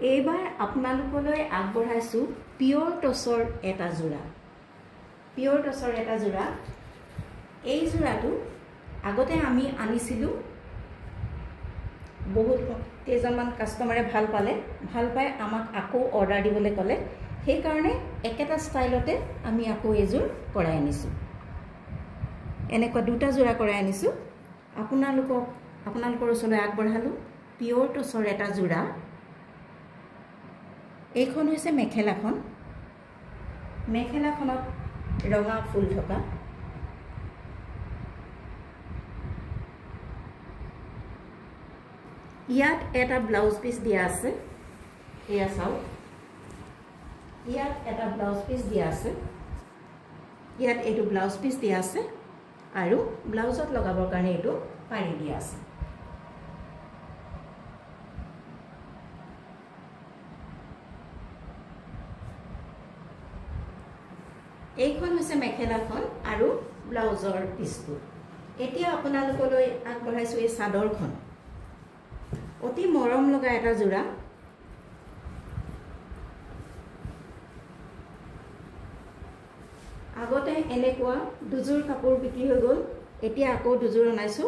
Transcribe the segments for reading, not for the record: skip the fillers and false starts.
এইবাৰ আপোনালোকলৈ আগবঢ়াইছো পিয়ৰ টছৰ এটা যোৰা। পিয়ৰ টছৰ এটা যোৰা। এই যোৰাটো আগতে আমি আনিছিলো, বহুত কেইজনমান কাষ্টমাৰে ভাল পাই আমাক আকৌ অৰ্ডাৰ দিবলৈ ক'লে। সেই কাৰণে একেটা ষ্টাইলতে আমি আকৌ এযোৰ কৰাই আনিছো। এনেকুৱা দুটা যোৰা কৰাই আনিছো। আপোনালোকৰ ওচৰলৈ আগবঢ়ালো পিয়ৰ টছৰ এটা যোৰা। এইখন হৈছে মেখেলাখন। মেখেলাখনত ৰঙা ফুল থকা। ইয়াত এটা ব্লাউজ পিস দিয়া আছে। এয়া চাওক, ইয়াত এটা ব্লাউজ পিস দিয়া আছে। ইয়াত এইটো ব্লাউজ পিস দিয়া আছে আৰু ব্লাউজত লগাবৰ কাৰণে এইটো পাৰি দিয়া আছে। এইখন হৈছে মেখেলাখন আৰু ব্লাউজৰ পিসটো। এতিয়া আপোনালোকলৈ আগবঢ়াইছো এই চাদৰখন। অতি মৰম লগা এটা যোৰা। আগতে এনেকুৱা দুযোৰ কাপোৰ বিক্ৰী হৈ গ'ল, এতিয়া আকৌ দুযোৰ আনাইছো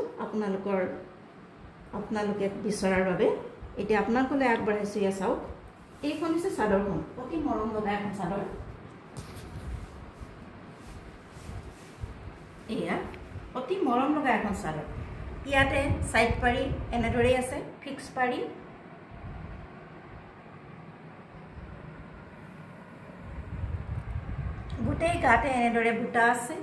আপোনালোকে বিচৰাৰ বাবে। এতিয়া আপোনালোকলৈ আগবঢ়াইছো এয়া চাওক। এইখন হৈছে চাদৰখন। অতি মৰম লগা এখন চাদৰ। এয়া অতি মৰম লগা এখন চাদৰ। ইয়াতে সাইড পাৰি এনেদৰেই আছে, ফিক্স পাৰি। গোটেই গাতে এনেদৰে বুটা আছে।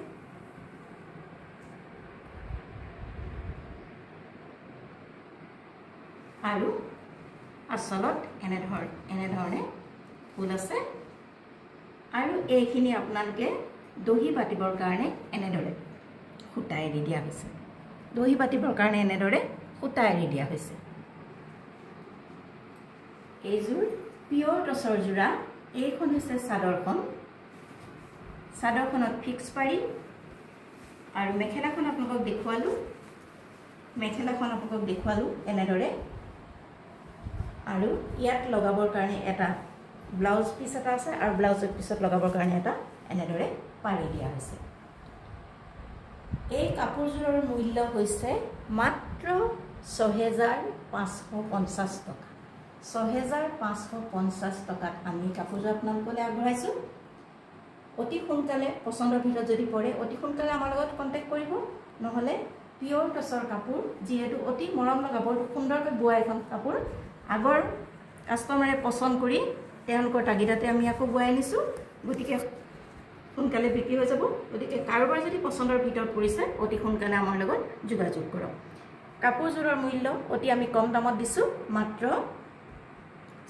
আৰু আচলত এনেধৰণে ফুল আছে। আৰু এইখিনি আপোনালোকে দহি বাটিবৰ কাৰণে এনেদৰে সূতা এৰি দিয়া হৈছে। দহি বাটিবৰ কাৰণে এনেদৰে সূতা এৰি দিয়া হৈছে। এইযোৰ পিয়ৰ টছৰ যোৰা। এইখন হৈছে চাদৰখন। চাদৰখনত ফিক্স পাৰি আৰু মেখেলাখন আপোনালোকক দেখুৱালো এনেদৰে। আৰু ইয়াত লগাবৰ কাৰণে এটা ব্লাউজ পিস এটা আছে আৰু ব্লাউজৰ পিছত লগাবৰ কাৰণে এটা এনেদৰে পাৰি দিয়া হৈছে। এই কাপোৰযোৰৰ মূল্য হৈছে মাত্ৰ ৬৫৫০ টকা। ৬৫৫০ টকাত আমি কাপোৰযোৰ আপোনালোকলৈ আগবঢ়াইছো। অতি সোনকালে পচন্দৰ ভিতৰত যদি পৰে অতি সোনকালে আমাৰ লগত কণ্টেক্ট কৰিব। নহ'লে পিয়ৰ টছৰ কাপোৰ, যিহেতু অতি মৰম লগা বৰ সুন্দৰকৈ বোৱা এখন কাপোৰ, আগৰ কাষ্টমাৰে পচন্দ কৰি তেওঁলোকৰ তাগিদাতে আমি আকৌ বোৱাই আনিছো। গতিকে সোনকালে বিক্ৰী হৈ যাব। গতিকে কাৰোবাৰ যদি পচন্দৰ ভিতৰত পৰিছে অতি সোনকালে আমাৰ লগত যোগাযোগ কৰক। কাপোৰযোৰৰ মূল্য অতি আমি কম দামত দিছো, মাত্ৰ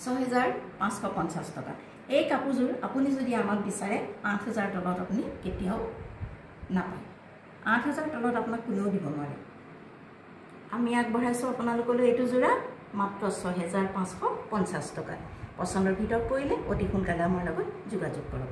৬৫৫০ টকা। এই কাপোৰযোৰ আপুনি যদি আমাক বিচাৰে ৮,০০০ তলত আপুনি কেতিয়াও নাপায়। ৮,০০০ তলত আপোনাক কোনেও দিব নোৱাৰে। আমি আগবঢ়াইছো আপোনালোকলৈ এইটো যোৰা মাত্ৰ ৬৫৫০ টকাত। পচন্দৰ ভিতৰত পৰিলে অতি সোনকালে আমাৰ লগত যোগাযোগ কৰক।